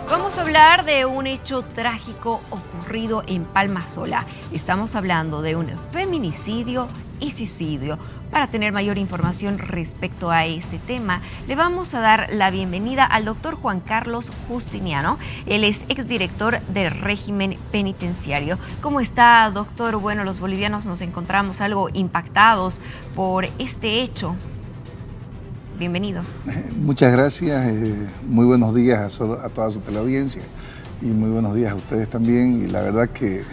Vamos a hablar de un hecho trágico ocurrido en Palmasola. Estamos hablando de un feminicidio y suicidio. Para tener mayor información respecto a este tema, le vamos a dar la bienvenida al doctor Juan Carlos Justiniano. Él es exdirector del régimen penitenciario. ¿Cómo está, doctor? Bueno, los bolivianos nos encontramos algo impactados por este hecho. Bienvenido. Muchas gracias, muy buenos días a toda su teleaudiencia y muy buenos días a ustedes también. Y la verdad que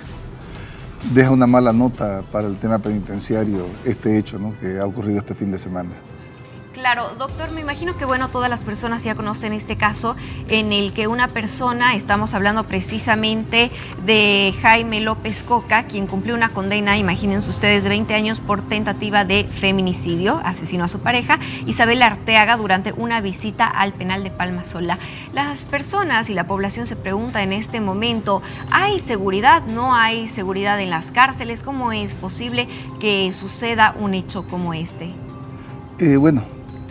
deja una mala nota para el tema penitenciario este hecho, ¿no?, que ha ocurrido este fin de semana. Claro, doctor, me imagino que todas las personas ya conocen este caso en el que una persona, estamos hablando precisamente de Jaime López Coca, quien cumplió una condena, imagínense ustedes, de 20 años por tentativa de feminicidio, asesinó a su pareja, Isabel Arteaga, durante una visita al penal de Palmasola. Las personas y la población se pregunta en este momento, ¿hay seguridad? ¿No hay seguridad en las cárceles? ¿Cómo es posible que suceda un hecho como este?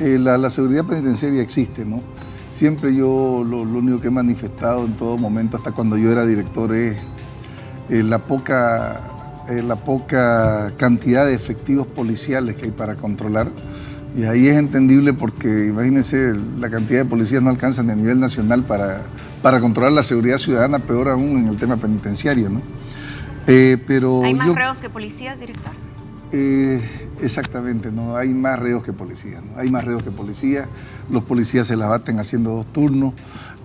La seguridad penitenciaria existe, ¿no? Siempre yo lo único que he manifestado en todo momento, hasta cuando yo era director, es la poca cantidad de efectivos policiales que hay para controlar. Y ahí es entendible porque, imagínense, la cantidad de policías no alcanza ni a nivel nacional para controlar la seguridad ciudadana, peor aún en el tema penitenciario, ¿no? ¿Hay más reos que policías, director? Exactamente, no hay más reos que policías, ¿no? Hay más reos que policías, los policías se las baten haciendo 2 turnos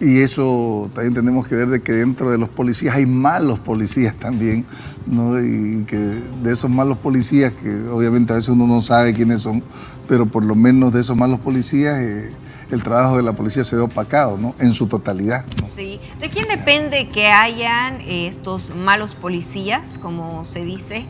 y eso también tenemos que ver de que dentro de los policías hay malos policías también, ¿no? Y que de esos malos policías, que obviamente a veces uno no sabe quiénes son, pero por lo menos de esos malos policías el trabajo de la policía se ve opacado, ¿no?, en su totalidad, ¿no? Sí. ¿De quién depende que hayan estos malos policías, como se dice,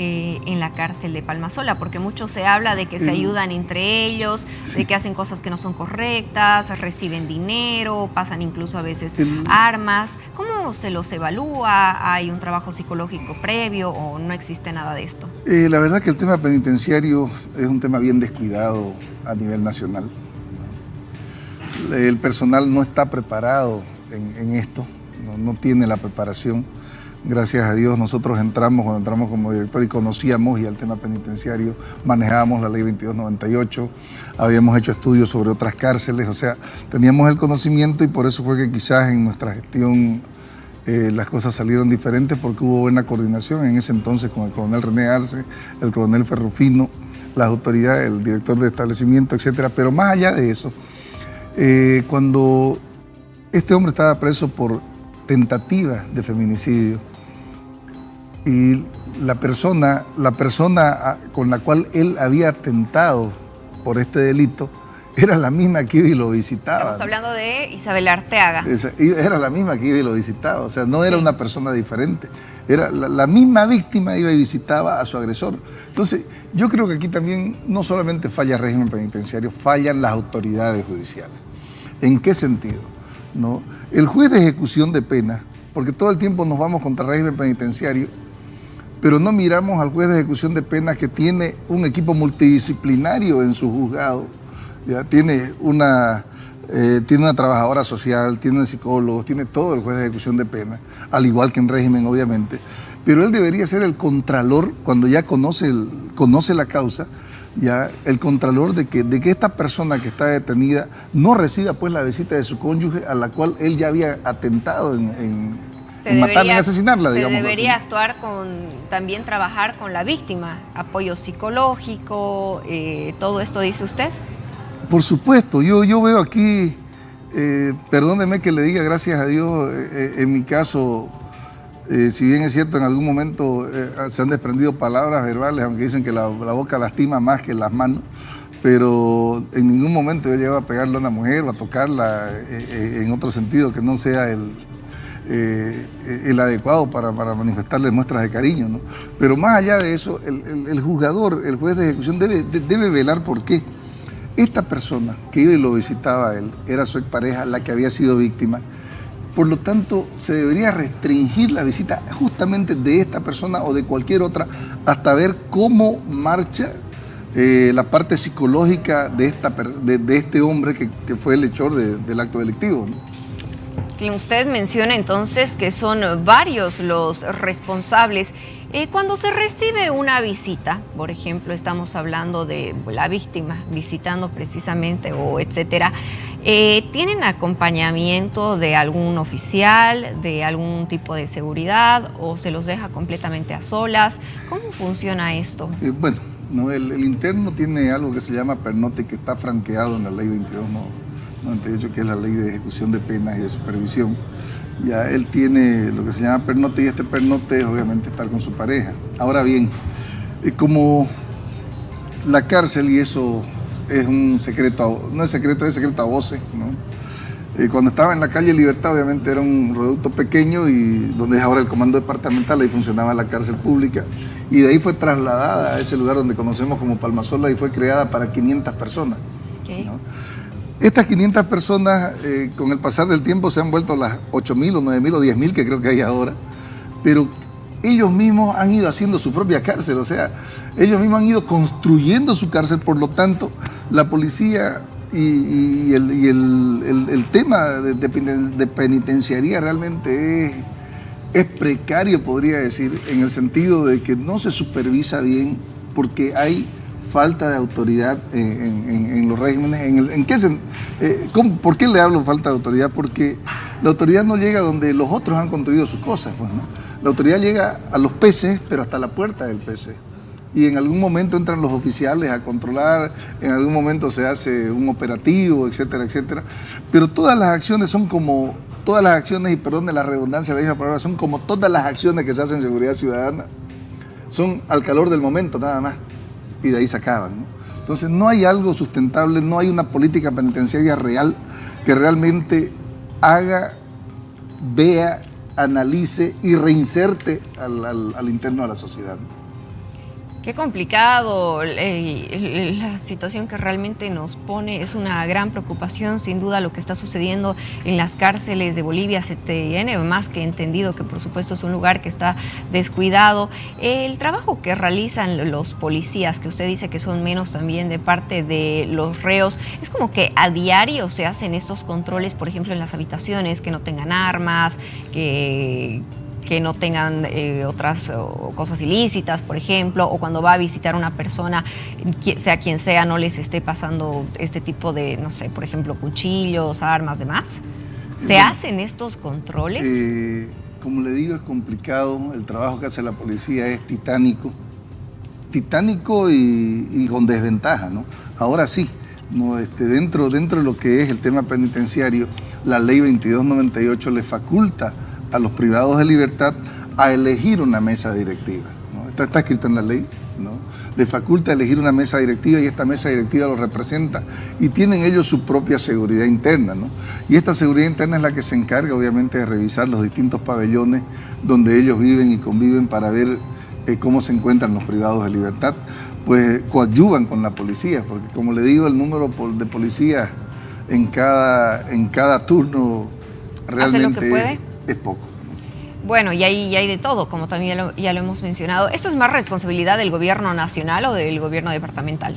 en la cárcel de Palmasola? Porque mucho se habla de que se ayudan entre ellos, de que hacen cosas que no son correctas, reciben dinero, pasan incluso a veces armas. ¿Cómo se los evalúa? ¿Hay un trabajo psicológico previo o no existe nada de esto? La verdad que el tema penitenciario es un tema bien descuidado a nivel nacional. El personal no está preparado en esto, no tiene la preparación. Gracias a Dios nosotros cuando entramos como director y conocíamos ya el tema penitenciario, manejábamos la ley 2298, habíamos hecho estudios sobre otras cárceles, o sea, teníamos el conocimiento y por eso fue que quizás en nuestra gestión las cosas salieron diferentes porque hubo buena coordinación en ese entonces con el coronel René Arce, el coronel Ferrufino, las autoridades, el director de establecimiento, etcétera. Pero más allá de eso, cuando este hombre estaba preso por tentativa de feminicidio y la persona con la cual él había atentado por este delito era la misma que iba y lo visitaba. Estamos hablando de Isabel Arteaga. Era la misma que iba y lo visitaba, o sea, no era una persona diferente, era la misma víctima, iba y visitaba a su agresor. Entonces, yo creo que aquí también no solamente falla el régimen penitenciario, fallan las autoridades judiciales. ¿En qué sentido? ¿No? El juez de ejecución de pena, porque todo el tiempo nos vamos contra el régimen penitenciario, pero no miramos al juez de ejecución de pena que tiene un equipo multidisciplinario en su juzgado, ¿ya? Tiene una trabajadora social, tiene psicólogos, tiene todo el juez de ejecución de pena, al igual que en régimen obviamente, pero él debería ser el contralor cuando ya conoce la causa, ya el contralor de que esta persona que está detenida no reciba pues la visita de su cónyuge a la cual él ya había atentado en matarla, en asesinarla, digamos. Se debería actuar también trabajar con la víctima, apoyo psicológico, todo esto dice usted. Por supuesto, yo veo aquí, perdóneme que le diga, gracias a Dios, en mi caso, si bien es cierto, en algún momento se han desprendido palabras verbales, aunque dicen que la boca lastima más que las manos, pero en ningún momento yo llego a pegarle a una mujer o a tocarla en otro sentido que no sea el adecuado para manifestarle muestras de cariño, ¿no? Pero más allá de eso, el juzgador, el juez de ejecución debe velar por qué esta persona que iba y lo visitaba a él era su expareja, la que había sido víctima. Por lo tanto, se debería restringir la visita justamente de esta persona o de cualquier otra hasta ver cómo marcha la parte psicológica de este hombre que fue el hechor del acto delictivo, ¿no? Usted menciona entonces que son varios los responsables. Cuando se recibe una visita, por ejemplo, estamos hablando de la víctima visitando precisamente o etcétera, ¿tienen acompañamiento de algún oficial, de algún tipo de seguridad o se los deja completamente a solas? ¿Cómo funciona esto? Bueno, no, el interno tiene algo que se llama pernote, que está franqueado en la ley 2298, que es la ley de ejecución de penas y de supervisión. Ya él tiene lo que se llama pernote, y este pernote es obviamente estar con su pareja. Ahora bien, como la cárcel, y eso es un secreto, no es secreto, es secreto a voces, ¿no? Cuando estaba en la calle Libertad, obviamente era un reducto pequeño, y donde es ahora el comando departamental, ahí funcionaba la cárcel pública, y de ahí fue trasladada a ese lugar donde conocemos como Palmasola, y fue creada para 500 personas. Okay. ¿No? Estas 500 personas, con el pasar del tiempo, se han vuelto las 8.000 o 9.000 o 10.000 que creo que hay ahora, pero ellos mismos han ido haciendo su propia cárcel, o sea, ellos mismos han ido construyendo su cárcel. Por lo tanto, la policía y el tema de penitenciaría realmente es precario, podría decir, en el sentido de que no se supervisa bien, porque hay falta de autoridad en los regímenes. ¿Por qué le hablo falta de autoridad? Porque la autoridad no llega donde los otros han construido sus cosas, pues, ¿no? La autoridad llega a los peces, pero hasta la puerta del PC. Y en algún momento entran los oficiales a controlar, en algún momento se hace un operativo, etcétera, etcétera. Pero todas las acciones son como, todas las acciones, y perdón de la redundancia de la misma palabra, son como todas las acciones que se hacen en seguridad ciudadana. Son al calor del momento nada más, y de ahí se acaban, ¿no? Entonces no hay algo sustentable, no hay una política penitenciaria real que realmente haga, vea, analice y reinserte al interno de la sociedad. Qué complicado la situación que realmente nos pone, es una gran preocupación sin duda lo que está sucediendo en las cárceles de Bolivia. Se tiene más que entendido que por supuesto es un lugar que está descuidado. El trabajo que realizan los policías, que usted dice que son menos también de parte de los reos, es como que a diario se hacen estos controles, por ejemplo en las habitaciones, que no tengan armas, que no tengan otras cosas ilícitas, por ejemplo, o cuando va a visitar a una persona, sea quien sea, no les esté pasando este tipo de, no sé, por ejemplo, cuchillos, armas, demás. ¿Se hacen estos controles? Como le digo, es complicado. El trabajo que hace la policía es titánico y con desventaja, ¿no? Ahora sí, ¿no? Dentro de lo que es el tema penitenciario, la ley 2298 le faculta a los privados de libertad a elegir una mesa directiva, ¿no? Está escrito en la ley, ¿no? Le faculta elegir una mesa directiva, y esta mesa directiva lo representa, y tienen ellos su propia seguridad interna, ¿no? Y esta seguridad interna es la que se encarga obviamente de revisar los distintos pabellones donde ellos viven y conviven para ver cómo se encuentran los privados de libertad. Pues coadyuvan con la policía, porque como le digo, el número de policías en cada turno realmente es poco. Bueno, y hay de todo, como también ya lo hemos mencionado. ¿Esto es más responsabilidad del gobierno nacional o del gobierno departamental?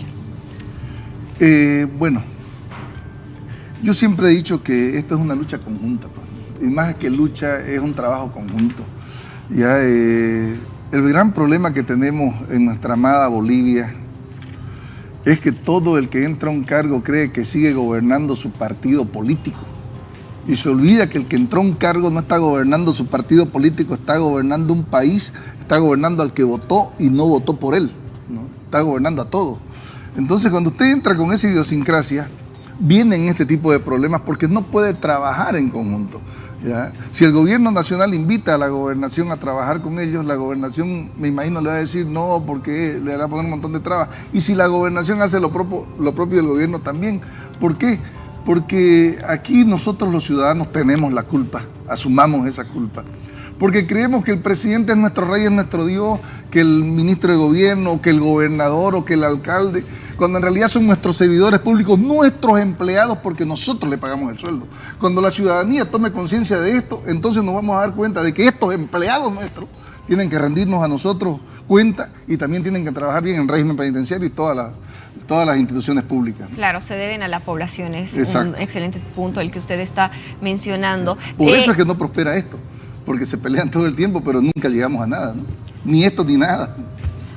Bueno, yo siempre he dicho que esto es una lucha conjunta, pues. Y más que lucha, es un trabajo conjunto. Ya, el gran problema que tenemos en nuestra amada Bolivia es que todo el que entra a un cargo cree que sigue gobernando su partido político. Y se olvida que el que entró a un cargo no está gobernando su partido político, está gobernando un país, está gobernando al que votó y no votó por él, ¿no? Está gobernando a todos. Entonces, cuando usted entra con esa idiosincrasia, vienen este tipo de problemas porque no puede trabajar en conjunto, ¿ya? Si el gobierno nacional invita a la gobernación a trabajar con ellos, la gobernación, me imagino, le va a decir no, porque le va a poner un montón de trabas. Y si la gobernación hace lo propio del gobierno también, ¿por qué? Porque aquí nosotros los ciudadanos tenemos la culpa, asumamos esa culpa. Porque creemos que el presidente es nuestro rey, es nuestro Dios, que el ministro de gobierno, que el gobernador o que el alcalde, cuando en realidad son nuestros servidores públicos, nuestros empleados, porque nosotros le pagamos el sueldo. Cuando la ciudadanía tome conciencia de esto, entonces nos vamos a dar cuenta de que estos empleados nuestros tienen que rendirnos a nosotros cuenta, y también tienen que trabajar bien en régimen penitenciario y todas todas las instituciones públicas. Claro, se deben a la población, es Exacto. un excelente punto el que usted está mencionando. Por eso es que no prospera esto, porque se pelean todo el tiempo, pero nunca llegamos a nada, ¿no? Ni esto ni nada.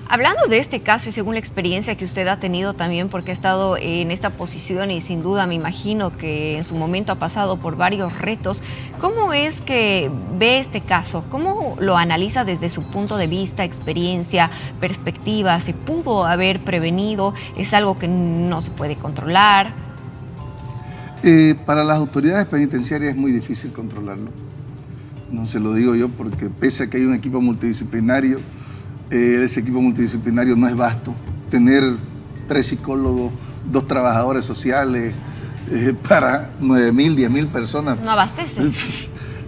Hablando de este caso y según la experiencia que usted ha tenido también, porque ha estado en esta posición y sin duda me imagino que en su momento ha pasado por varios retos, ¿cómo es que ve este caso? ¿Cómo lo analiza desde su punto de vista, experiencia, perspectiva? ¿Se pudo haber prevenido? ¿Es algo que no se puede controlar? Para las autoridades penitenciarias es muy difícil controlarlo. No se lo digo yo porque pese a que hay un equipo multidisciplinario, ese equipo multidisciplinario no es vasto. Tener 3 psicólogos, 2 trabajadores sociales para 9.000, 10.000 personas. No abastece.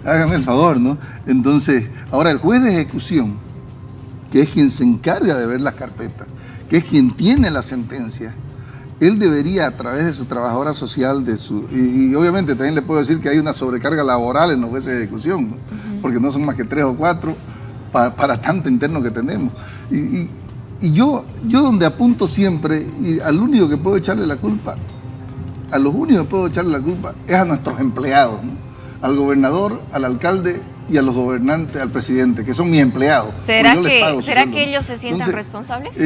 Hágame el favor, ¿no? Entonces, ahora el juez de ejecución, que es quien se encarga de ver las carpetas, que es quien tiene la sentencia, él debería, a través de su trabajadora social, y obviamente también le puedo decir que hay una sobrecarga laboral en los jueces de ejecución, ¿no? Porque no son más que 3 o 4 para tanto interno que tenemos. Y yo donde apunto siempre, y al único que puedo echarle la culpa, a los únicos que puedo echarle la culpa es a nuestros empleados, ¿no? Al gobernador, al alcalde y a los gobernantes, al presidente, que son mis empleados. ¿Será que ellos se sientan responsables?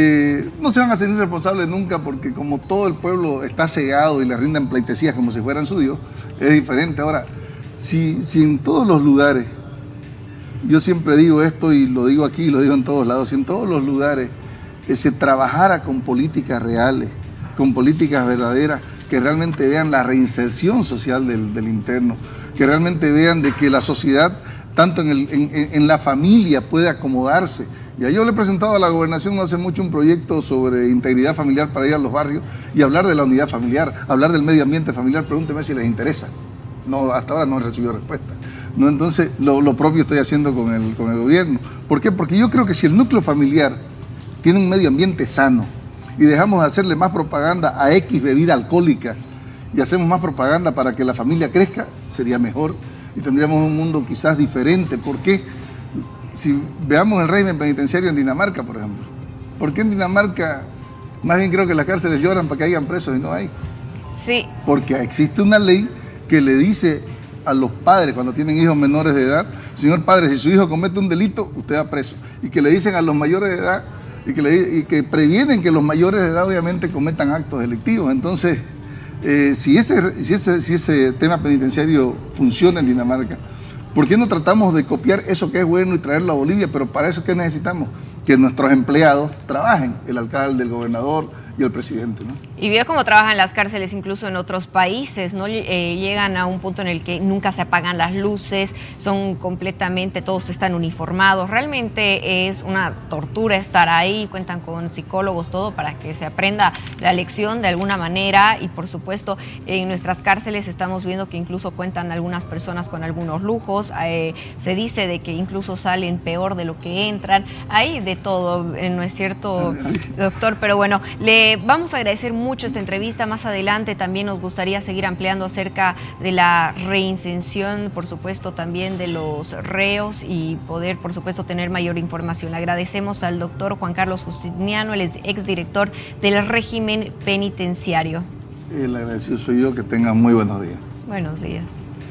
No se van a sentir responsables nunca porque como todo el pueblo está cegado y le rinden pleitesías como si fueran su Dios, es diferente. Ahora, si en todos los lugares, yo siempre digo esto y lo digo aquí y lo digo en todos lados, si en todos los lugares se trabajara con políticas reales, con políticas verdaderas, que realmente vean la reinserción social del interno, que realmente vean de que la sociedad, tanto en la familia, puede acomodarse. Ya yo le he presentado a la gobernación no hace mucho un proyecto sobre integridad familiar para ir a los barrios y hablar de la unidad familiar, hablar del medio ambiente familiar, pregúnteme si les interesa. No, hasta ahora no he recibido respuesta. ¿No? Entonces, lo propio estoy haciendo con el gobierno. ¿Por qué? Porque yo creo que si el núcleo familiar tiene un medio ambiente sano y dejamos de hacerle más propaganda a X bebida alcohólica y hacemos más propaganda para que la familia crezca, sería mejor y tendríamos un mundo quizás diferente. ¿Por qué? Si veamos el régimen penitenciario en Dinamarca, por ejemplo. ¿Por qué en Dinamarca más bien creo que las cárceles lloran para que hayan presos y no hay? Sí. Porque existe una ley que le dice a los padres cuando tienen hijos menores de edad, señor padre, si su hijo comete un delito, usted va preso. Y que le dicen a los mayores de edad y que previenen que los mayores de edad obviamente cometan actos delictivos. Entonces, si ese tema penitenciario funciona en Dinamarca, ¿por qué no tratamos de copiar eso que es bueno y traerlo a Bolivia? Pero para eso, ¿qué necesitamos? Que nuestros empleados trabajen, el alcalde, el gobernador y el presidente, ¿no? Y vio cómo trabajan las cárceles incluso en otros países, ¿no? Llegan a un punto en el que nunca se apagan las luces, son completamente, todos están uniformados. Realmente es una tortura estar ahí, cuentan con psicólogos, todo para que se aprenda la lección de alguna manera. Y por supuesto, en nuestras cárceles estamos viendo que incluso cuentan algunas personas con algunos lujos. Se dice de que incluso salen peor de lo que entran. Hay de todo, ¿no es cierto, doctor? Pero bueno, le vamos a agradecer mucho esta entrevista. Más adelante también nos gustaría seguir ampliando acerca de la reinserción, por supuesto también de los reos y poder, por supuesto, tener mayor información. Le agradecemos al doctor Juan Carlos Justiniano, él es exdirector del régimen penitenciario. El agradecido soy yo, que tengan muy buenos días. Buenos días.